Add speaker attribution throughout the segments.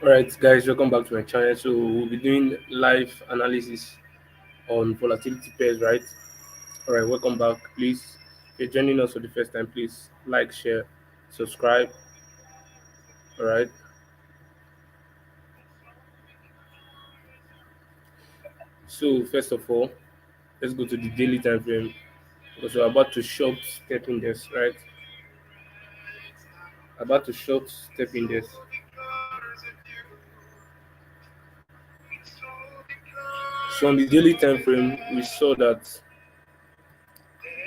Speaker 1: Alright, guys, welcome back to my channel. So, we'll be doing live analysis on volatility pairs, right? Alright, welcome back. Please, if you're joining us for the first time, please like, share, subscribe. Alright, so first of all, let's go to the daily time frame because we're about to short step in this, right? About to short step in this. So, on the daily time frame, we saw that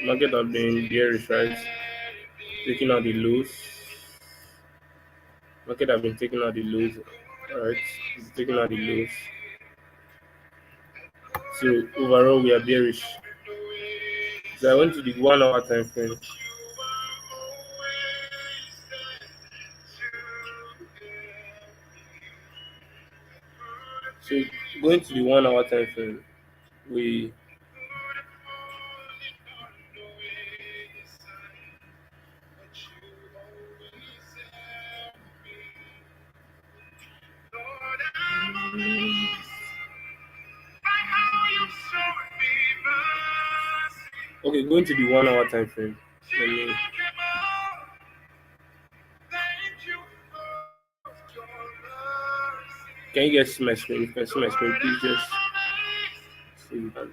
Speaker 1: market have been bearish, right? Taking out the lows. Market have been taking out the lows, alright? It's taking out the lows. So overall, we are bearish. So I went to the 1 hour time frame. So going to the 1 hour time frame, we okay going to the 1 hour time frame. Let me, can you guys see my screen? If you can see my screen, please just see that.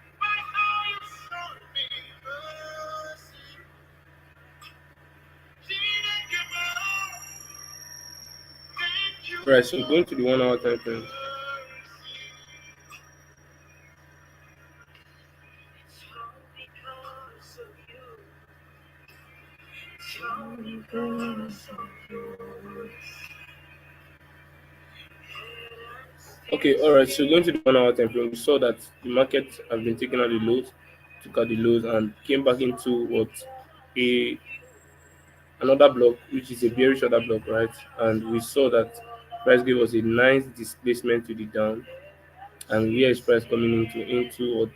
Speaker 1: Right, so going to the 1 hour time frame. Okay, all right. So going to the 1 hour time frame, we saw that the market has been taking out the lows, took out the lows, and came back into what a another block, which is a bearish order block, right? And we saw that price gave us a nice displacement to the down, and here is price coming into what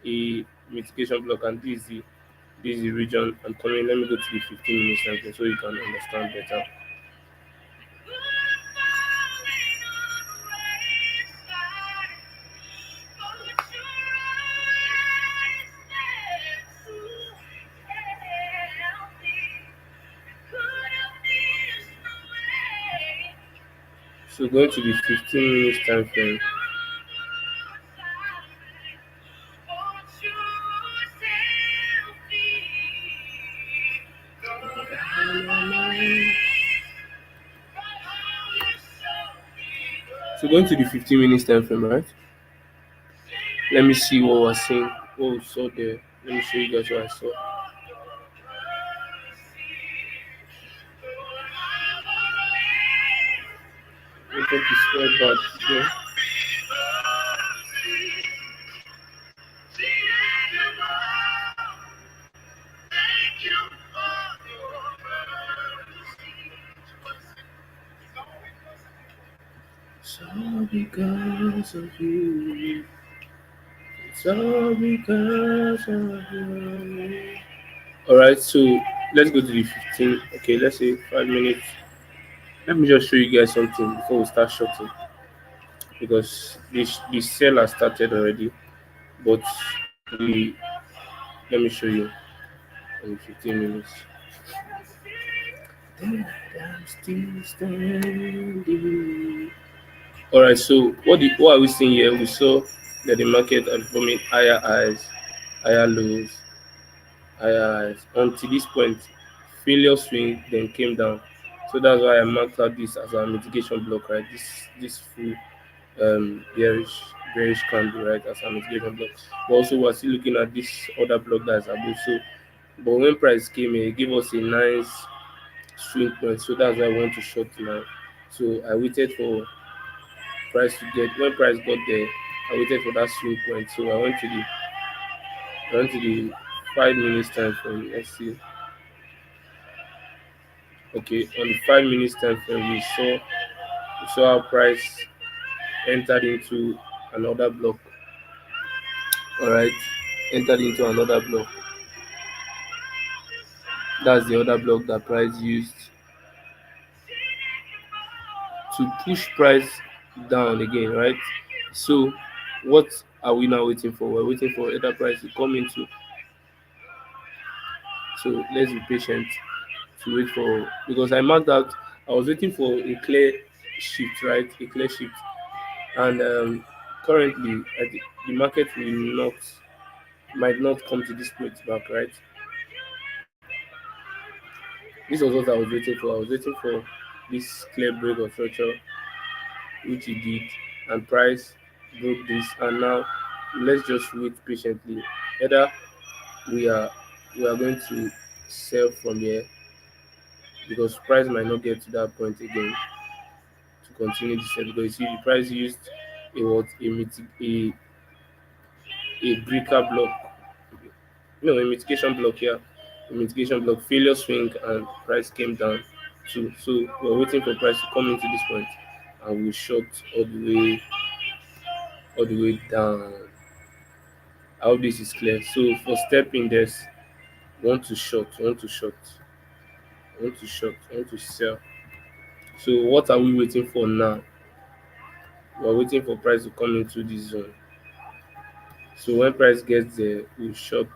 Speaker 1: a mitigation block, and this is the region I'm coming. Let me go to the 15 minutes time frame so you can understand better. So going to the 15 minutes time frame. So going to the 15 minutes time frame, right? Let me see what we're seeing, what we saw there. Let me show you guys what I saw. Network is quite bad. Yeah. So because of you, it's all because of you. All right, so let's go to the 15. Okay, let's say 5 minutes. Let me just show you guys something before we start shorting because the sale has started already. But the let me show you in 15 minutes. Then I'm still standing. All right, so what are we seeing here? We saw that the market are forming higher highs, higher lows, higher highs until this point, failure swing then came down. So that's why I marked out this as a mitigation block, right? This full bearish candle, right, as a mitigation block. But also we're still looking at this other block that's above. So, but when price came in, it gave us a nice swing point. So that's why I want to short now. So I waited for price to get when price got there. I waited for that swing point. So I went to the 5 minutes time frame. Let's see. Okay, on the 5 minutes time frame, we saw how price entered into another block. All right, entered into another block. That's the other block that price used to push price down again, right? So what are we now waiting for? We're waiting for other price to come into. So let's be patient to wait for, because I marked out, I was waiting for a clear shift, right? A clear shift. And currently the market will not, might not come to this point back, right? This was what I was waiting for. I was waiting for this clear break of structure, which it did, and price broke this, and now let's just wait patiently. Either we are we are going to sell from here, because price might not get to that point again to continue the sell, because you see the price used a what a breaker block, no, a mitigation block here, a mitigation block, failure swing, and price came down too. So we're waiting for price to come into this point, and we'll short all the way down. I hope this is clear. So for step index, want to short, want to short, want to short, want to sell. So what are we waiting for now? We're waiting for price to come into this zone. So when price gets there, we'll short.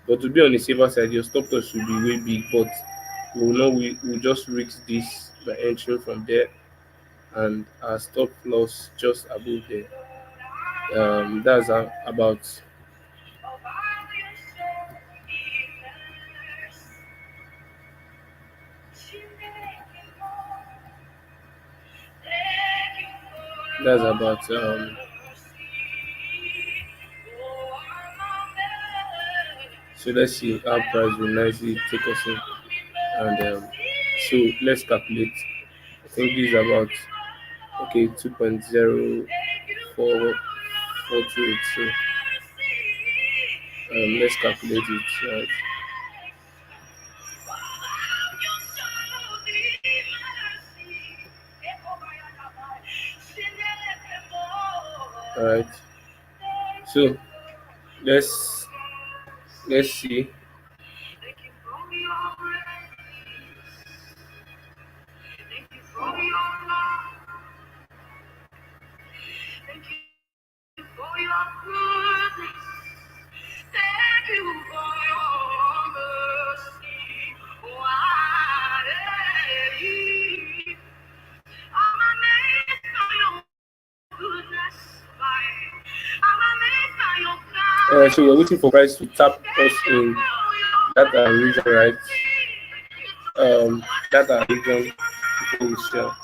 Speaker 1: But to be on the safer side, your stop loss should be way big, but we'll just risk this by entering from there, and our stop loss just above there. That's about. That's about so let's see how price will nicely take us in, and so let's calculate. I think this is about, okay, 2.0442. So let's calculate it. All right. So let's let's see. So we're waiting for price to tap us in that region, right? That region before we sell.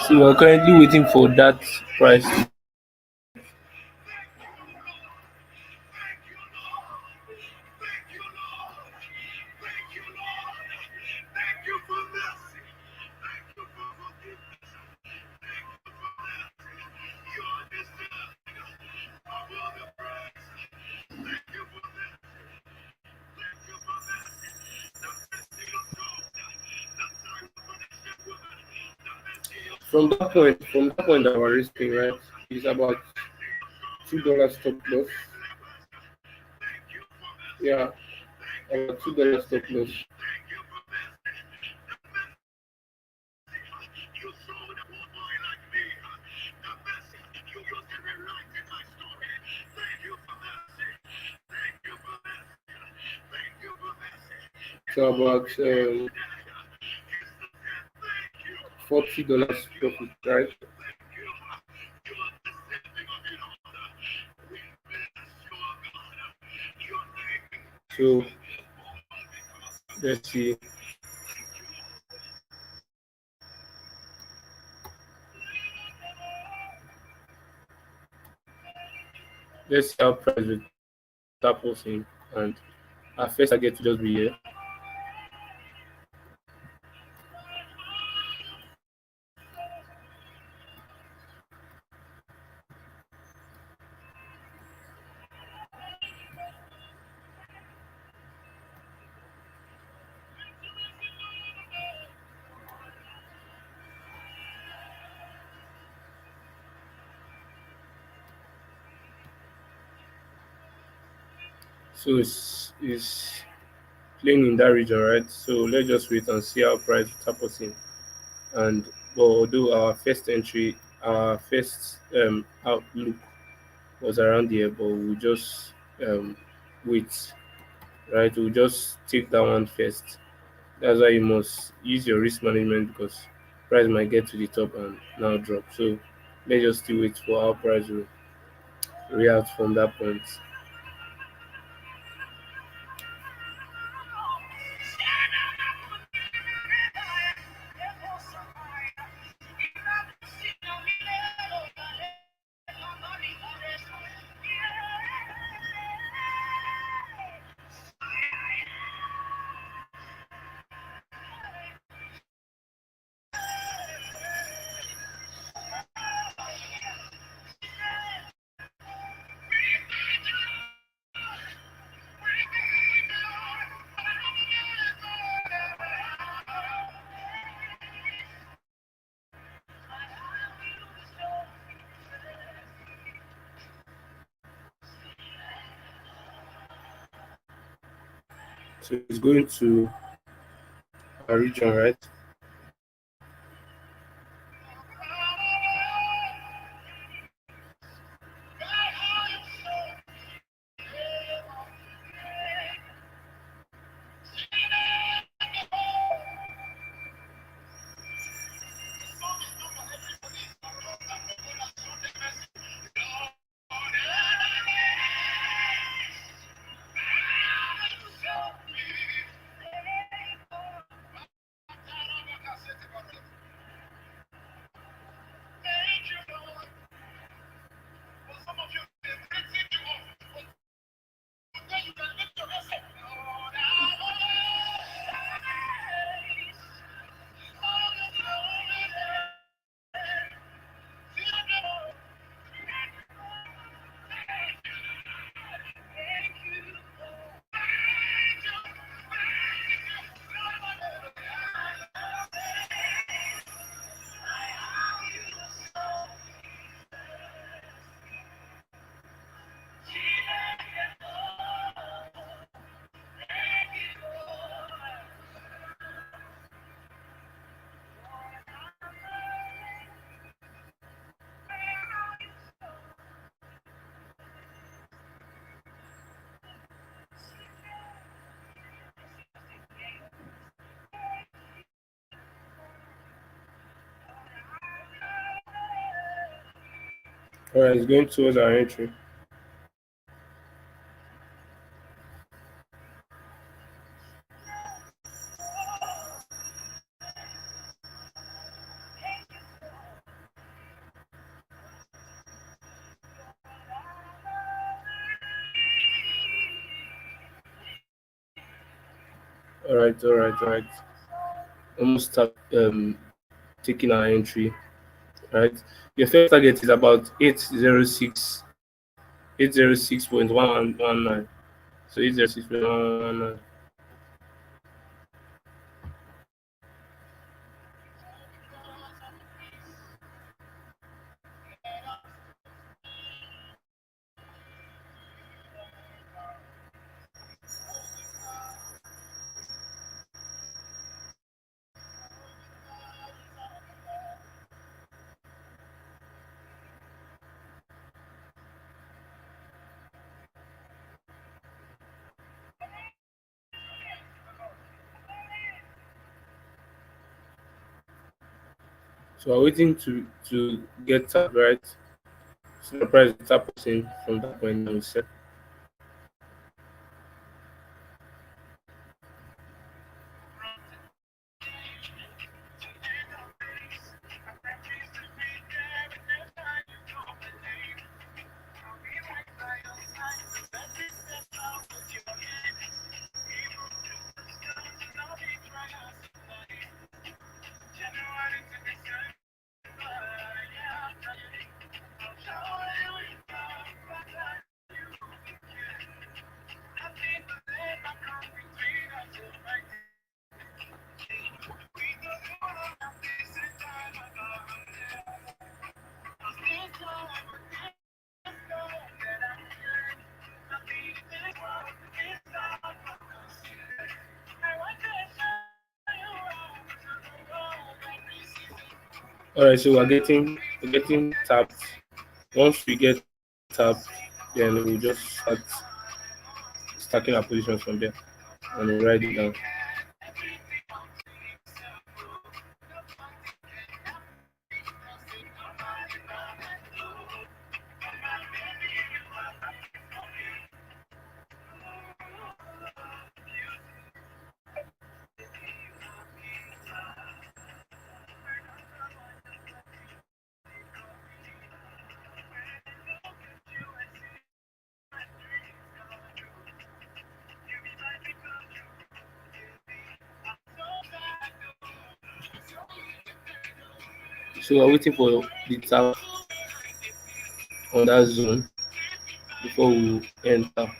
Speaker 1: So we're currently waiting for that price. From that point our risking, right, is about $2 stop loss. Yeah, about $2 stop loss. So about $40 profit, right? So let's see. Let's see how price will tap us in, and our first target to just be here. So it's playing in that region, right? So let's just wait and see how price will tap us in. And but although our first outlook was around here, but we'll just wait, right? We'll just take that one first. That's why you must use your risk management, because price might get to the top and now drop. So let's just still wait for how price will react from that point. So it's going to a region, right? All right, it's going towards our entry. All right. Almost start taking our entry. Right. Your first target is about 806.1119. So 806.1119. So we're waiting to get tapped, right? So the price will tap us in from that point and we set. All right, so we're getting tapped. Once we get tapped, then we'll just start stacking our positions from there and we'll write it down. So we're waiting for the tap on that zone before we enter.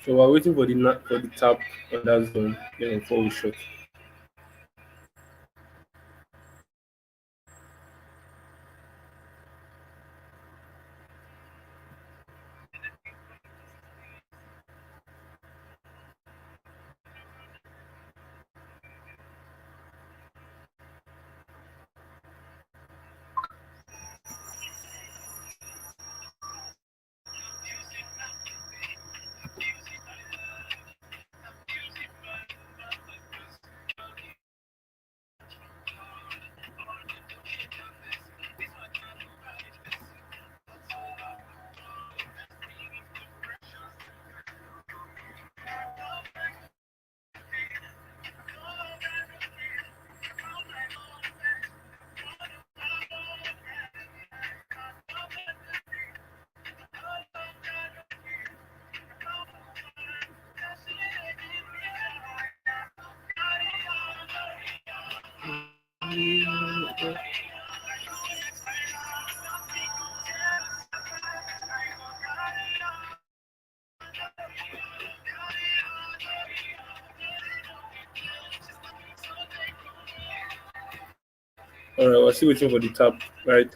Speaker 1: So we're waiting for for the tap on that zone then before we shot. All right, we're still waiting for the tap, right?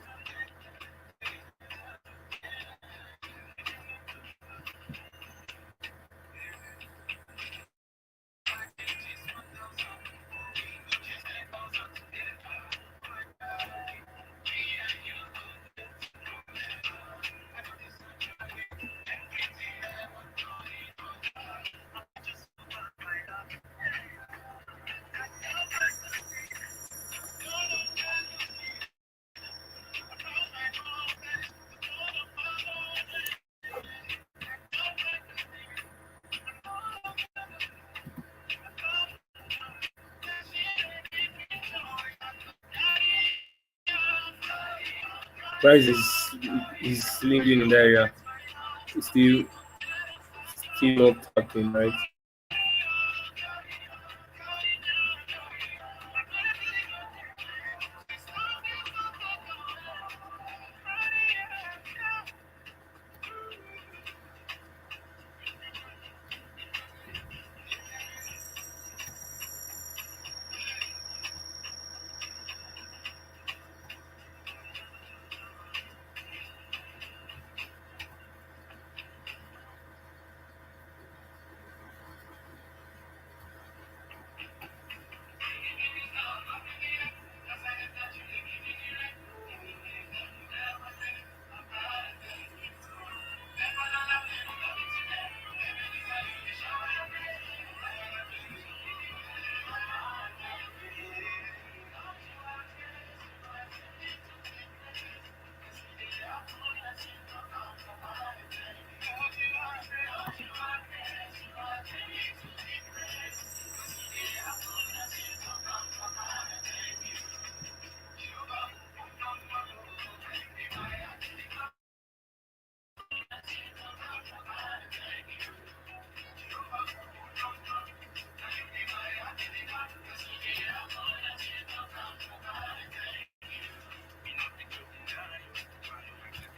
Speaker 1: Price is lingering in that area. It's still not tapping, right?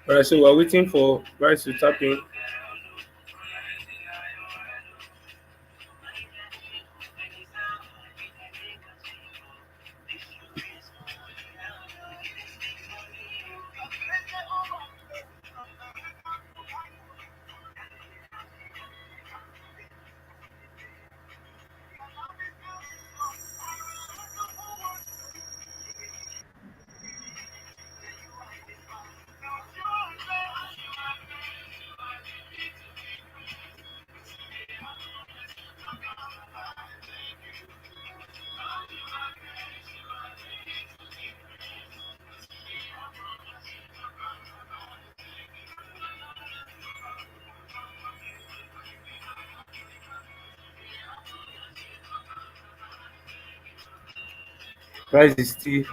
Speaker 1: All right, so we're waiting for price to tap in. Price is still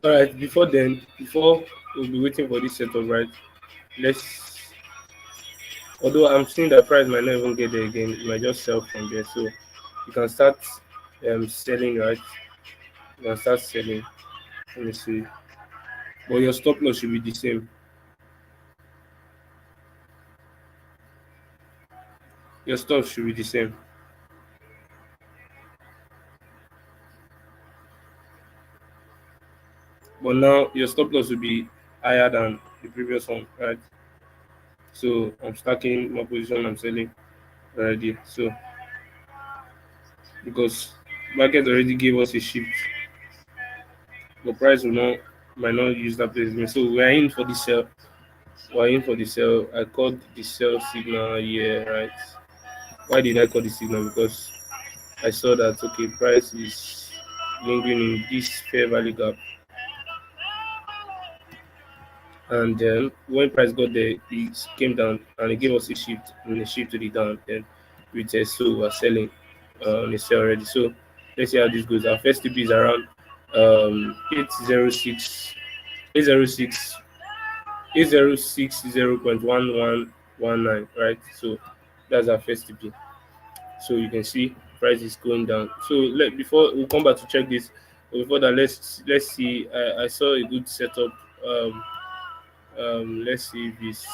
Speaker 1: all right. Before we'll be waiting for this setup, right? Let's. Although I'm seeing that price might not even get there again, it might just sell from there. So you can start selling, right? You can start selling. Let me see. But your stop loss should be the same. Your stop should be the same. But now your stop loss will be higher than the previous one, right? So I'm stacking my position, I'm selling already. So because market already gave us a shift, the price will not might not use that placement. So we are in for the sell. We're in for the sell. I called the sell signal here, right? Why did I call the signal? Because I saw that okay, price is lingering in this fair value gap, and then when price got there, it came down and it gave us a shift and a shift to the down. Then with a so we're selling on a sell already. So let's see how this goes. Our first TP is around 806 806 0.1119, right? So that's our first TP. So you can see price is going down. So before we come back to check this, but before that, let's see. I saw a good setup. Um, let's see this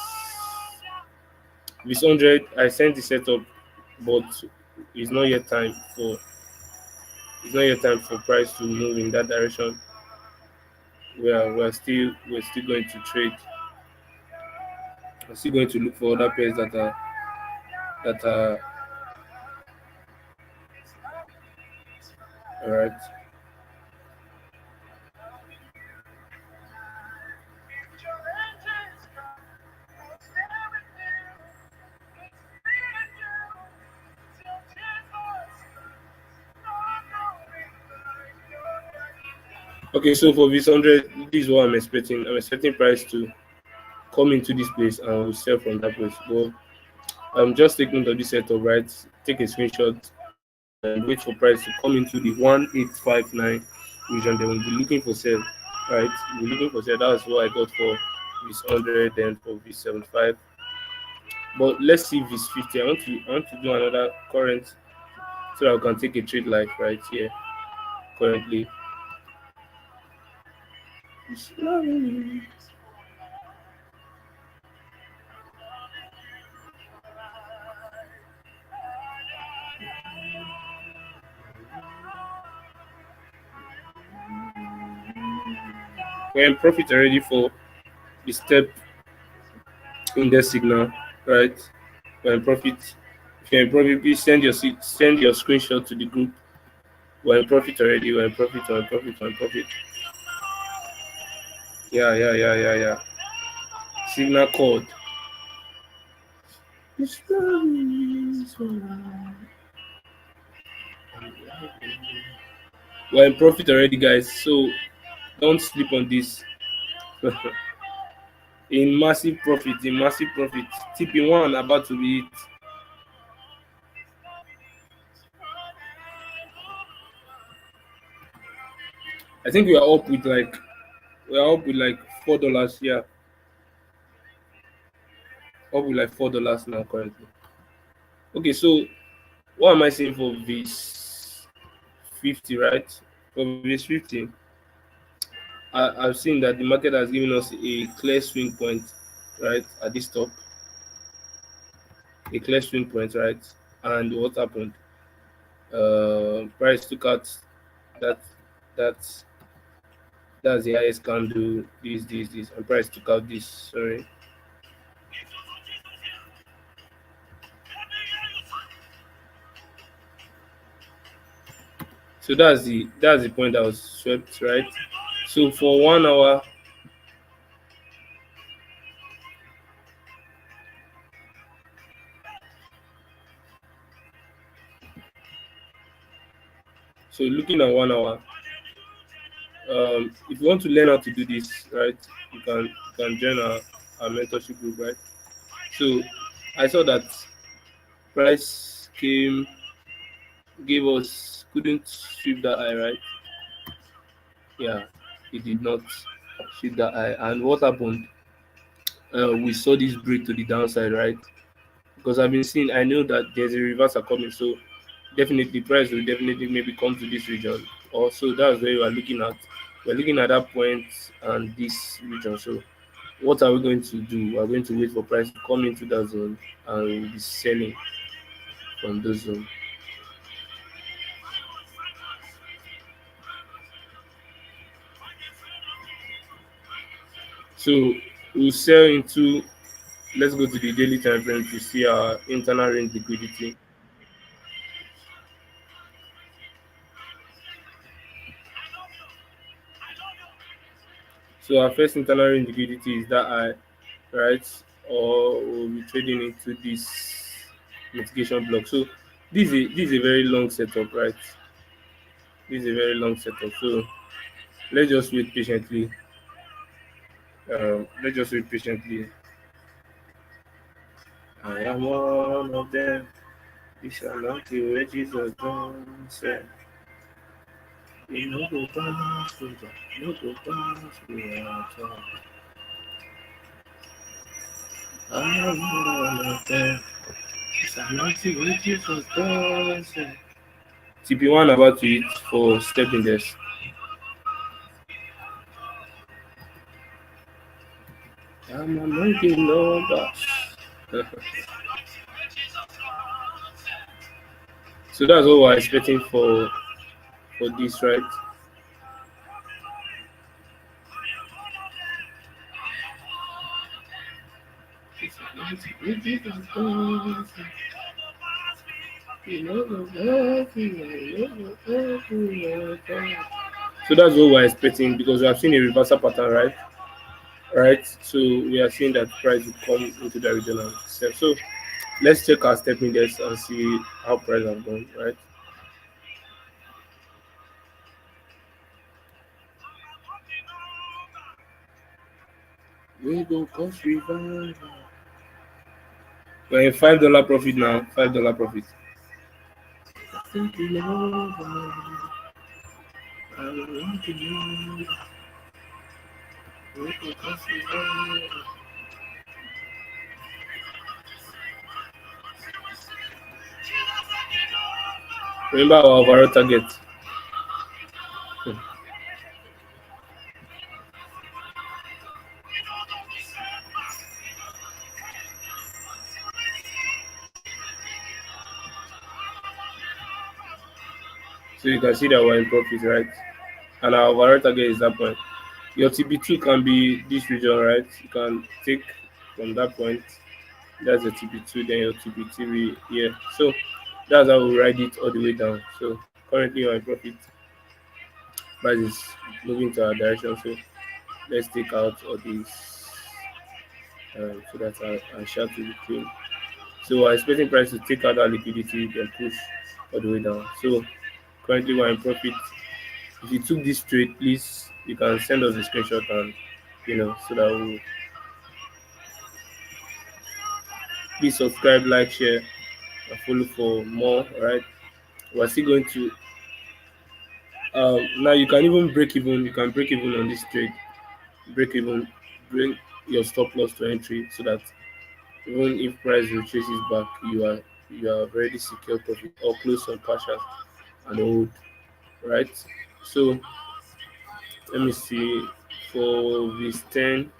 Speaker 1: 100. I sent the setup, but it's not yet time for it's not yet time for price to move in that direction. We're still going to trade. We're still going to look for other pairs that are all right. Okay, so for this 100, this is what I'm expecting. I'm expecting price to come into this place and we'll sell from that place. But I'm just taking note of this setup, right? Take a screenshot and wait for price to come into the 1859 region. Then we'll be looking for sell, right? We'll be looking for sell. That's what I got for this 100 and for this 75. But let's see this 50. I want to do another current so that I can take a trade live right here currently. We're in profit already for the step index signal, right? We're in profit. If you're in profit, please send your screenshot to the group. We're in profit already. We're in profit. We're in profit. We're in profit. Yeah, yeah, yeah, yeah, yeah. Signal code. We're in profit already, guys. So don't sleep on this. In massive profit, in massive profit. TP1 about to be it. I think we are up with like $4. Yeah, up with like $4 now currently. Okay, so what am I saying for this 50, right? For this 50, I've seen that the market has given us a clear swing point, right, at this top, a clear swing point, right? And what happened? Price took out that that that's the highest candle. This, and price took out this. Sorry. So that's the point that was swept, right? So for 1 hour, so looking at 1 hour, if you want to learn how to do this, right, you can join our mentorship group, right? So I saw that price gave us couldn't sweep that high, right? Yeah, it did not sweep that high. And what happened? We saw this break to the downside, right? Because I know that there's a reversal coming, so definitely price will definitely maybe come to this region. Also, that's where we are looking at. We're looking at that point and this region. So what are we going to do? We're going to wait for price to come into that zone and we'll be selling from those zone. So we'll sell into, let's go to the daily time frame to see our internal range liquidity. So our first internal range liquidity is that high, right? Or we'll be trading into this mitigation block. So this is a very long setup, right? This is a very long setup. So let's just wait patiently. Let's just wait patiently. I am one of them. You shall not kill where Jesus done said. You know go pass me, you know go pass me at all. I am one of them. You shall not kill where Jesus done said. TP1 about to hit for stepping this. I'm a monkey number. So that's what we're expecting for this, right? So that's what we're expecting because we have seen a reversal pattern, right? Right. So we are seeing that price will come into the regional step. So let's check our step index and see how price have gone, right? We go cost revival. We're in $5 profit now. $5 profit. Thinking over, I want to know. We go cost revival. Remember our overall target. So you can see that we're in profit, right? And our overall target is that point. Your TB2 can be this region, right? You can take from that point. That's the TB2, then your TB3 here. So that's how we ride it all the way down. So currently we're in profit. Price is moving to our direction. So let's take out all these so that our chart will be clean. So we're expecting price to take out that liquidity, then push all the way down. So currently we're in profit. If you took this trade, please you can send us a screenshot and so that we'll please subscribe, like, share, and follow for more. Right? We're still going to now you can even break even. You can break even on this trade. Break even, bring your stop loss to entry so that even if price retraces back, you are already secure profit or close some partial and hold. Right? So let me see for this 10.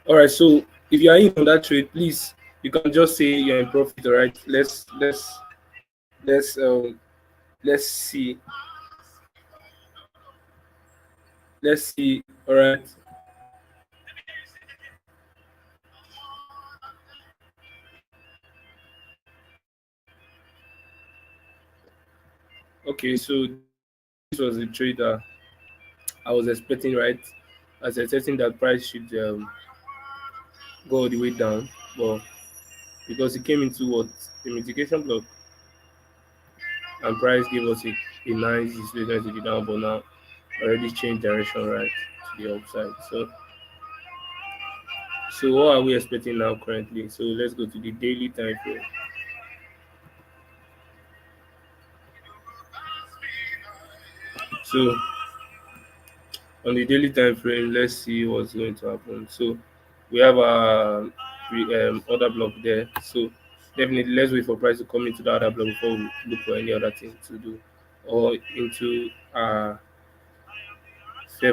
Speaker 1: All right, so if you are in on that trade, please you can just say you're in profit. All right, let's let's see let's see. All right, okay. So this was a trade that I was expecting, right? I was expecting that price should go all the way down, but because it came into what the mitigation block, and price gave us a nice displacement to the down, but now already changed direction right to the upside. So what are we expecting now currently? So let's go to the daily time frame. So on the daily time frame, let's see what's going to happen. So we have a order block there. So definitely let's wait for price to come into the other block before we look for any other thing to do or into fair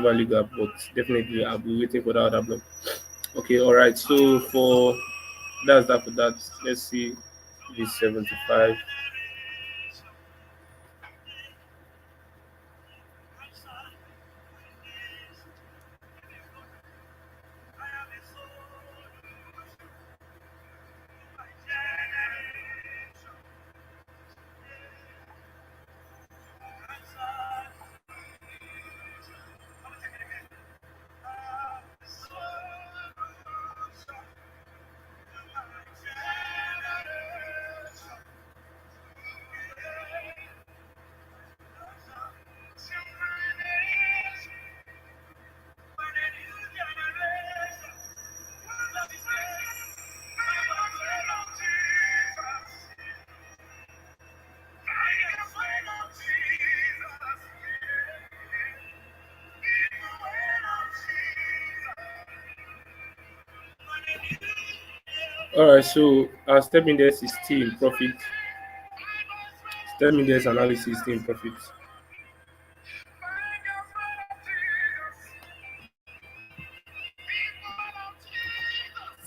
Speaker 1: value gap. But definitely I'll be waiting for the other block. Okay, all right. So for that's that for that. Let's see this 75. All right, so our step index is still in profit. Step index analysis is still in profit.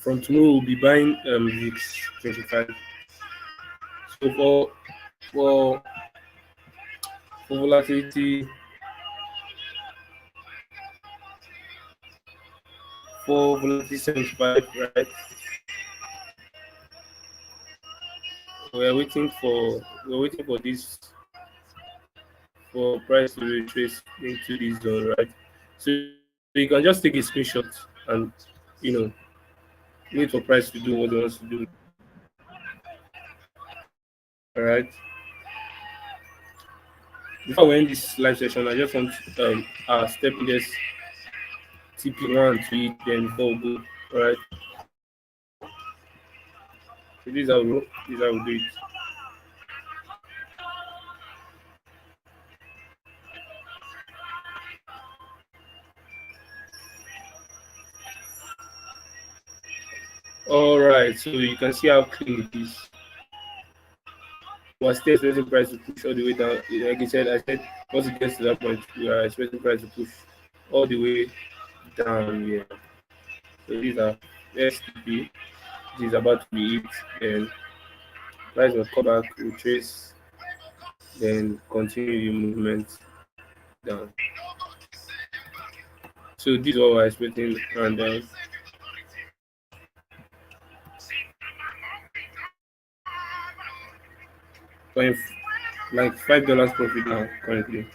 Speaker 1: From tomorrow, we'll be buying VIX 25. So for for volatility for volatility 75, right? We're waiting for this for price to retrace into this zone, right? So you can just take a screenshot and you know wait for price to do what it wants to do. All right. Before we end this live session, I just want step index TP1 to it, then before we go. All right. So this is how we do it. All right. So you can see how clean it is. We're still expecting price to push all the way down. Like I said, once it gets to that point, we are expecting price to push all the way down here. So these are STP. This is about to be it. Then price will come back, retrace, then continue the movement down. So this is what we're expecting, and going like $5 profit now currently.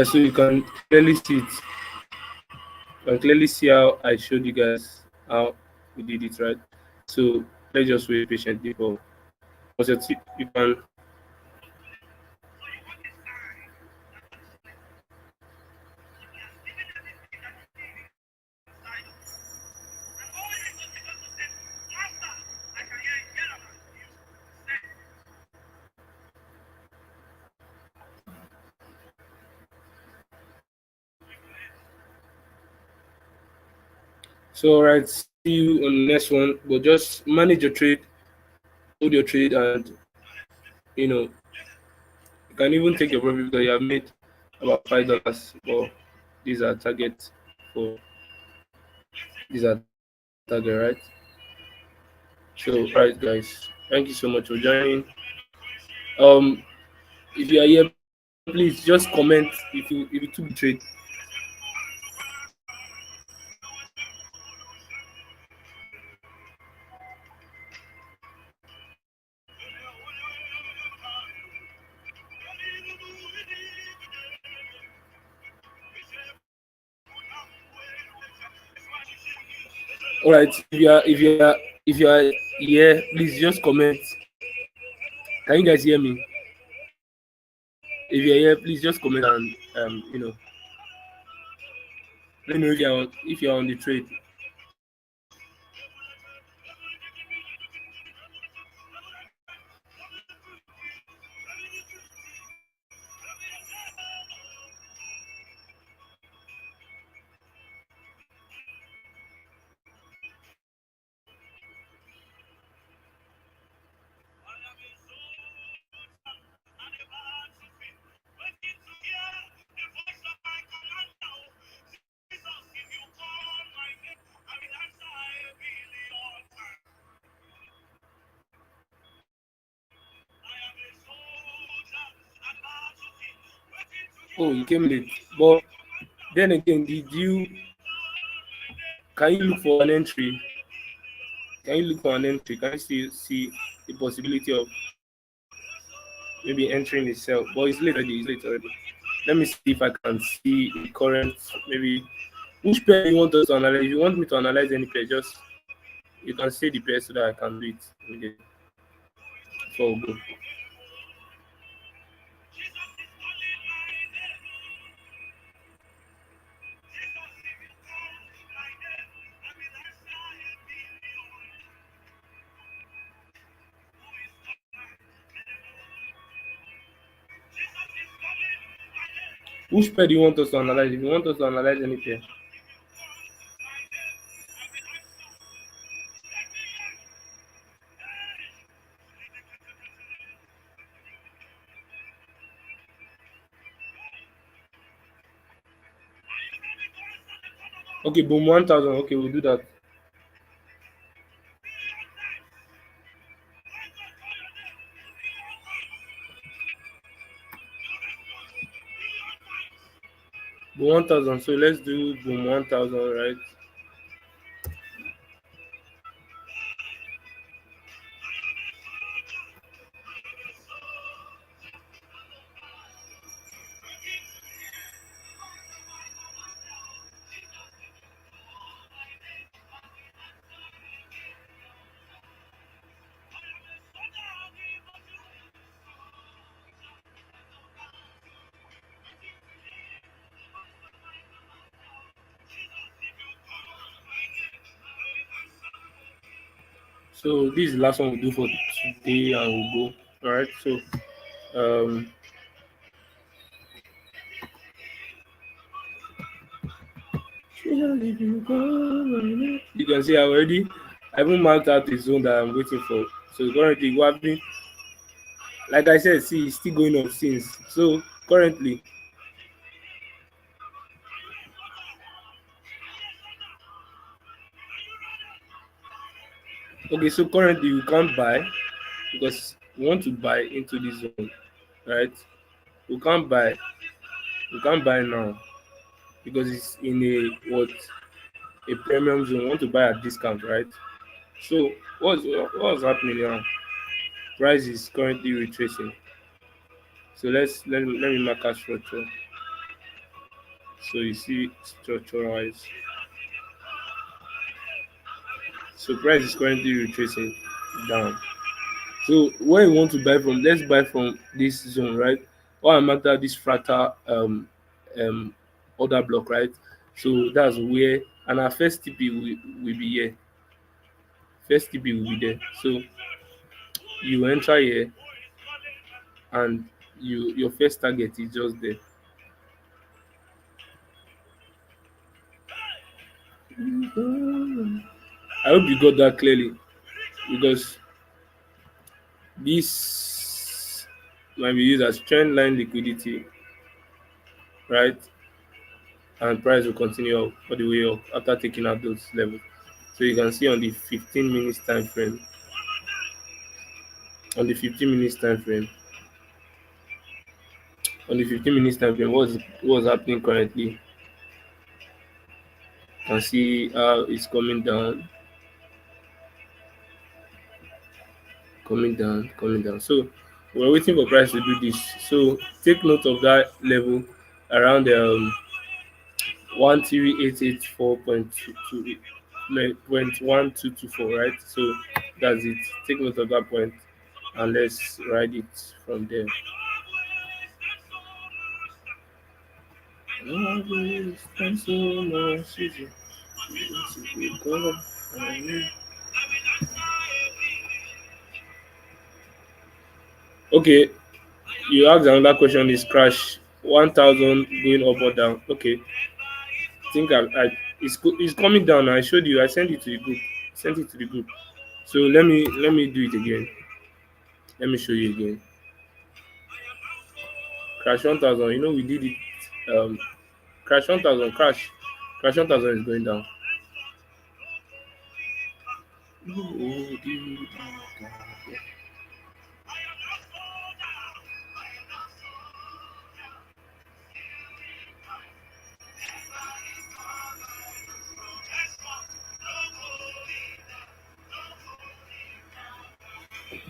Speaker 1: So you can clearly see it. You can clearly see how I showed you guys how we did it, right? So let's just wait patiently for once you can. So all right, see you on the next one. But just manage your trade, hold your trade, and you know you can even take your profit because you have made about $5. But these are targets for these are target, right? So all right, guys, thank you so much for joining. Um, if you are here, please just comment if you took the trade. All right, if you are here, please just comment. Can you guys hear me? If you're here, please just comment and let me know if you're on the trade. Oh, you came late, but then again, did you? Can you look for an entry? Can you look for an entry? Can you still see the possibility of maybe entering the sell? But it's late already. It's late already. Let me see if I can see a current maybe. Which pair you want us to analyze? If you want me to analyze any pair, just you can say the pair so that I can do it immediately before we go. Which pair do you want us to analyze? If you want us to analyze any pair. Okay, boom, 1000. Okay, we'll do that. Boom, 1000. So let's do boom 1000, right? So this is the last one we'll do for today, and we'll go. All right. So um, you can see I even marked out the zone that I'm waiting for. So currently, what happening? Like I said, see, it's still going on since. So currently, okay. So currently, we can't buy because we want to buy into this zone, right? We can't buy. We can't buy now because it's in a premium zone. We want to buy at discount, right? So what's happening now? Price is currently retracing. So let me mark our structure. So you see structure wise. So price is currently retracing down. So where you want to buy from, let's buy from this zone, right? Or I'm after this fractal um order block, right? So that's where, and our first TP will be here. First TP will be there. So you enter here and your first target is just there. I hope you got that clearly because this might be used as trend line liquidity, right? And price will continue up all the way up after taking out those levels. So you can see on the 15 minutes time frame, on the 15 minutes time frame, on the 15 minutes time frame, what's happening currently. You can see how it's coming down. So we're waiting for price to do this. So take note of that level around 13884.2. 0.1224, right? So that's it. Take note of that point and let's ride it from there. Okay, you asked another question is crash 1000 going up or down. Okay, think it's coming down now. I showed you, I sent it to the group. Sent it to the group. So let me do it again. Let me show you again. Crash 1000, you know we did it. Crash 1000, crash 1000 is going down.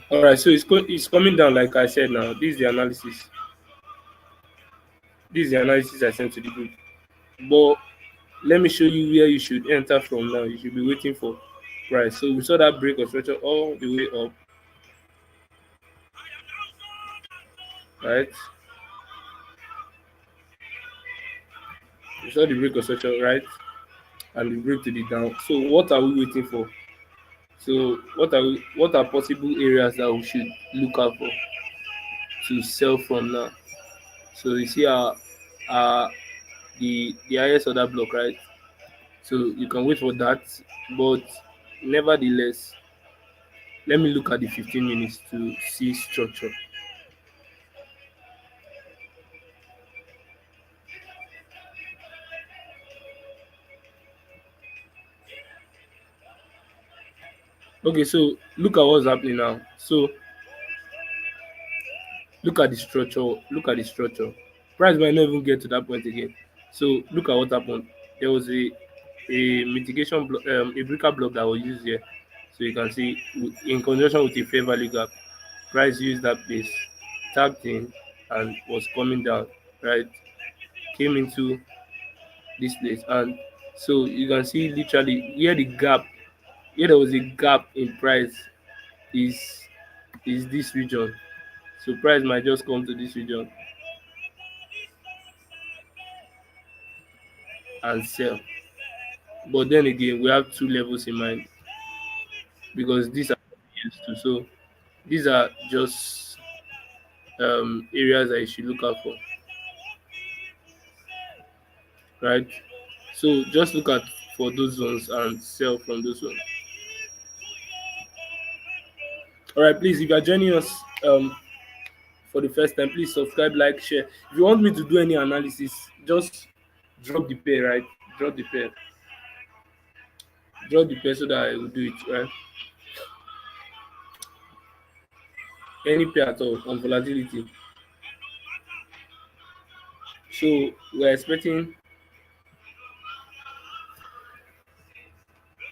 Speaker 1: All right, so it's coming down like I said. Now this is the analysis. This is the analysis I sent to the group. But let me show you where you should enter from now. You should be waiting for price. So we saw that break of structure all the way up, right? We saw the break of structure, right? And the break to the down. So what are we waiting for? So what are possible areas that we should look out for to sell from now? So you see our the highest order block, right? So you can wait for that, but nevertheless, let me look at the 15 minutes to see structure. Okay, so look at what's happening now. So look at the structure. Look at the structure. Price might not even get to that point again. So look at what happened. There was a mitigation block, a breaker block that was used here. So you can see in conjunction with the fair value gap, price used that base, tapped in, and was coming down. Right, came into this place, and so you can see literally where the gap, where there was a gap in price, is this region. So price might just come to this region and sell. But then again, we have two levels in mind because these are used to. So these are just areas that you should look out for, right? So just look at for those zones and sell from those zones. All right, please, if you are joining us for the first time, please subscribe, like, share. If you want me to do any analysis, just drop the pair, right? Drop the pair, drop the pair so that I will do it, right? Any pair at all on volatility. So we're expecting,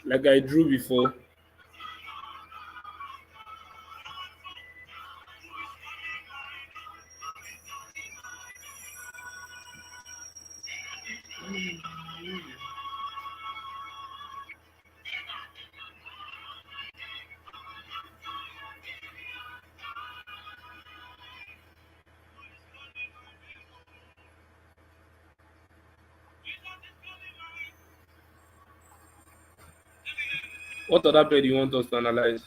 Speaker 1: like I drew before, what other pair do you want us to analyze?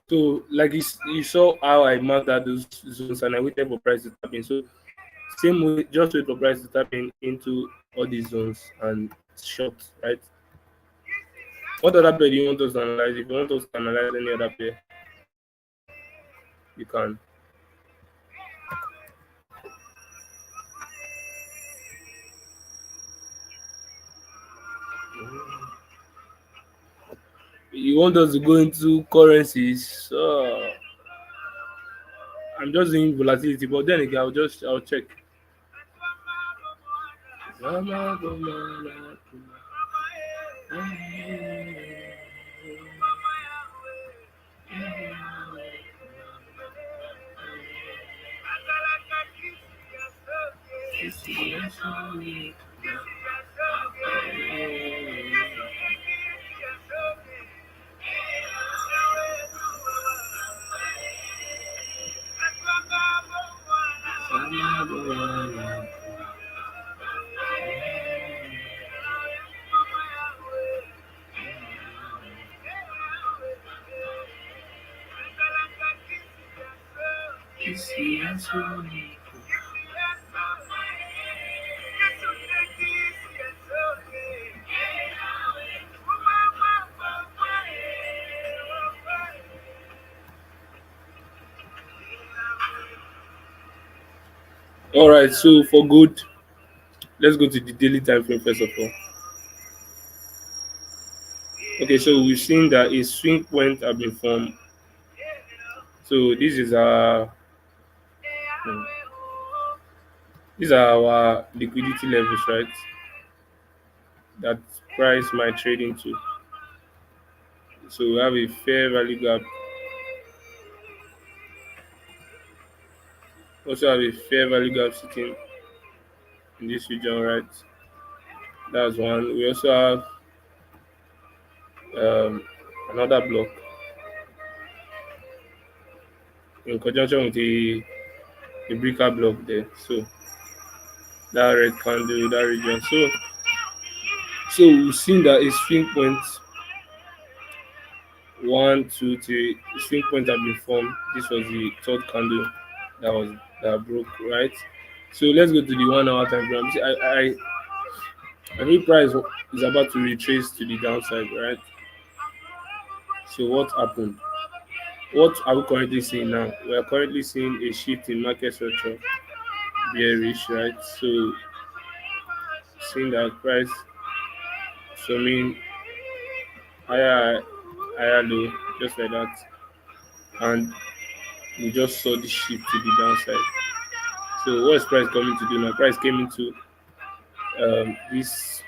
Speaker 1: So like you saw how I marked out those zones and I waited for price to tap in. So same way, just wait for price to tap in into all these zones and short, right? What other pair do you want us to analyze? If you want us to analyze any other pair, you can. You want us to go into currencies? I'm just doing volatility, but then again, I'll check. All right, so for good, let's go to the daily time frame first of all. Okay, so we've seen that a swing point have been formed. So hmm, these are our liquidity levels, right? That price might trade into. So we have a fair value gap. Also have a fair value gap sitting in this region, right? That's one. We also have another block in conjunction with a breaker block there. So that red candle, that region. So we've seen that a swing point one, two, three swing points have been formed. This was the third candle that broke, right? So let's go to the 1 hour time frame. See, I think price is about to retrace to the downside, right? So what happened? What are we currently seeing now? We are currently seeing a shift in market structure, bearish, right? So seeing that price swimming higher, higher low, just like that, and we just saw the shift to the downside. So what is price coming to do now? Price came into this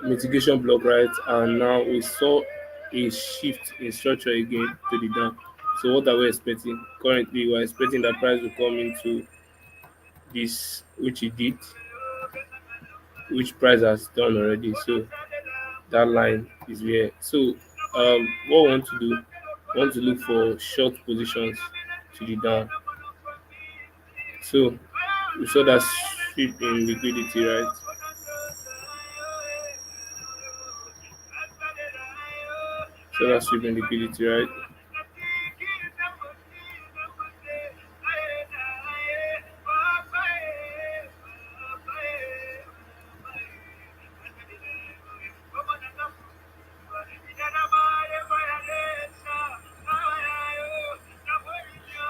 Speaker 1: mitigation block, right? And now we saw a shift in structure again to the down. So what are we expecting? Currently, we're expecting that price will come into this, which it did, which price has done already. So that line is where. So what we want to do? We want to look for short positions to the down. So we saw that sweep in liquidity, right? So that sweep in liquidity, right?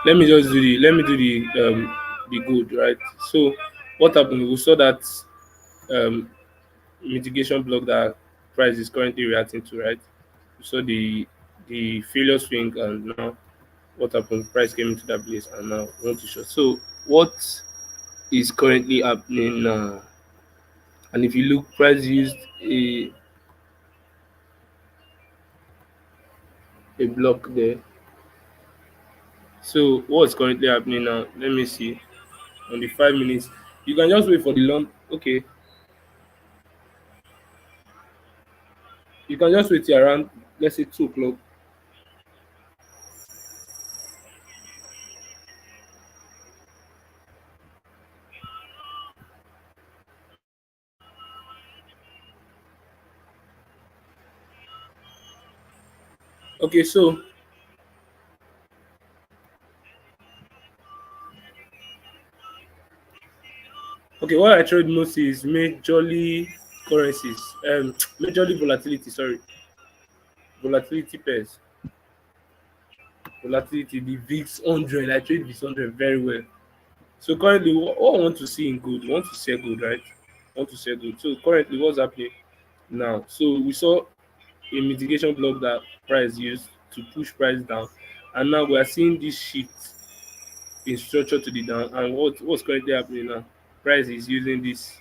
Speaker 1: Let me do the good, right? So what happened? We saw that um mitigation block that price is currently reacting to, right? We saw the failure swing, and now what happened? Price came into that place and now we want to short. So what is currently happening now? And if you look, price used a block there. So what's currently happening now? Let me see. On the 5 minutes, you can just wait for the long. Okay, you can just wait till around, let's say, 2 o'clock. Okay, so okay, what I trade most is majorly currencies, majorly volatility. Sorry, volatility pairs, volatility. The VIX 100. I trade VIX 100 very well. So currently, what I want to see in good, want to sell good, right? Want to sell good. So currently, what's happening? now. So we saw a mitigation block that price used to push price down, and now we are seeing this shift in structure to the down. And what's currently happening now? Price is using this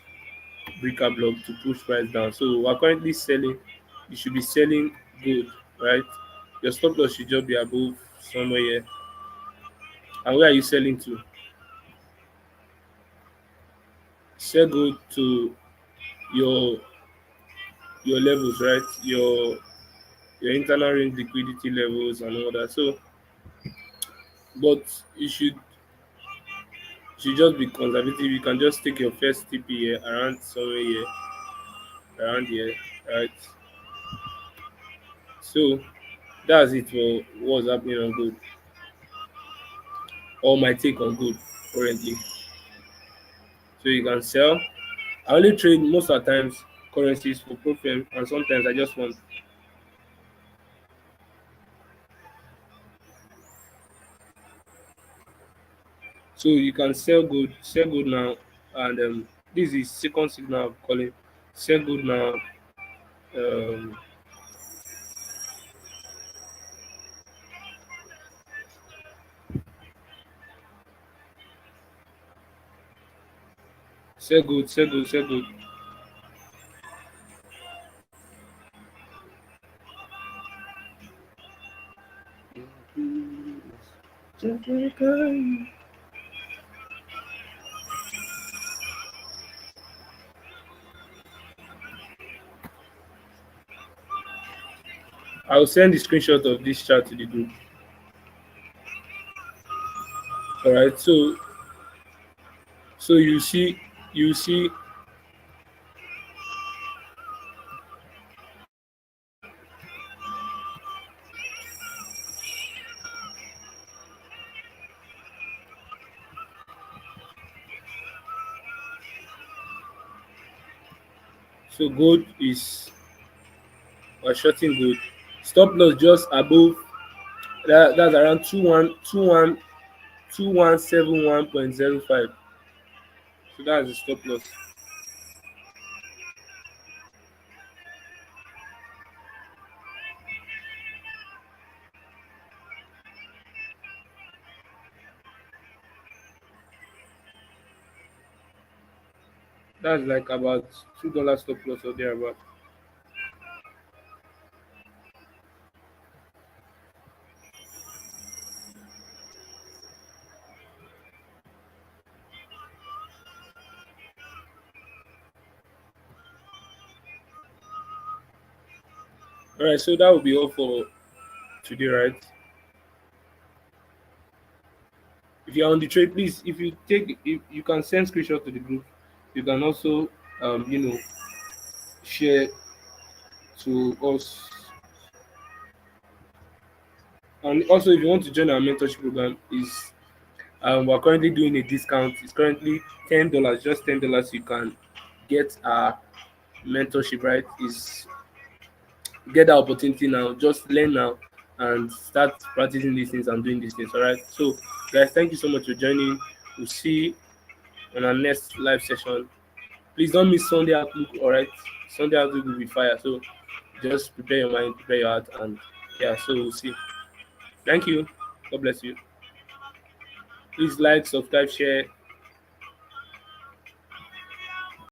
Speaker 1: breaker block to push price down. So we're currently selling. You should be selling good, right? Your stop loss should just be above somewhere here. And where are you selling to? Sell good to your your levels, right? Your internal range liquidity levels and all that. So, but you should just be conservative. You can just take your first TP here around somewhere here, around here, right? So that's it for what's happening on gold, or my take on gold currently. So you can sell. I only trade most of the times currencies for profit, and sometimes I just want. So you can sell gold now, and this is second signal of calling. Sell gold now. Um, sell gold, sell gold, sell gold. I will send the screenshot of this chart to the group. All right. So you see. So gold is or shorting gold. Stop loss just above that. That's around 2171.05. So that's the stop loss. That's like about $2 stop loss or thereabout. All right. So that will be all for today, right? If you're on the trade, please, if you can send screenshot to the group, you can also, share to us. And also, if you want to join our mentorship program, is we're currently doing a discount. It's currently $10, just $10. You can get our mentorship, right? Is get that opportunity now. Just learn now and start practicing these things and doing these things. All right. So, guys, thank you so much for joining. We'll see on our next live session. Please don't miss Sunday Outlook. All right. Sunday Outlook will be fire. So, just prepare your mind, prepare your heart, and yeah. So we'll see. Thank you. God bless you. Please like, subscribe, share,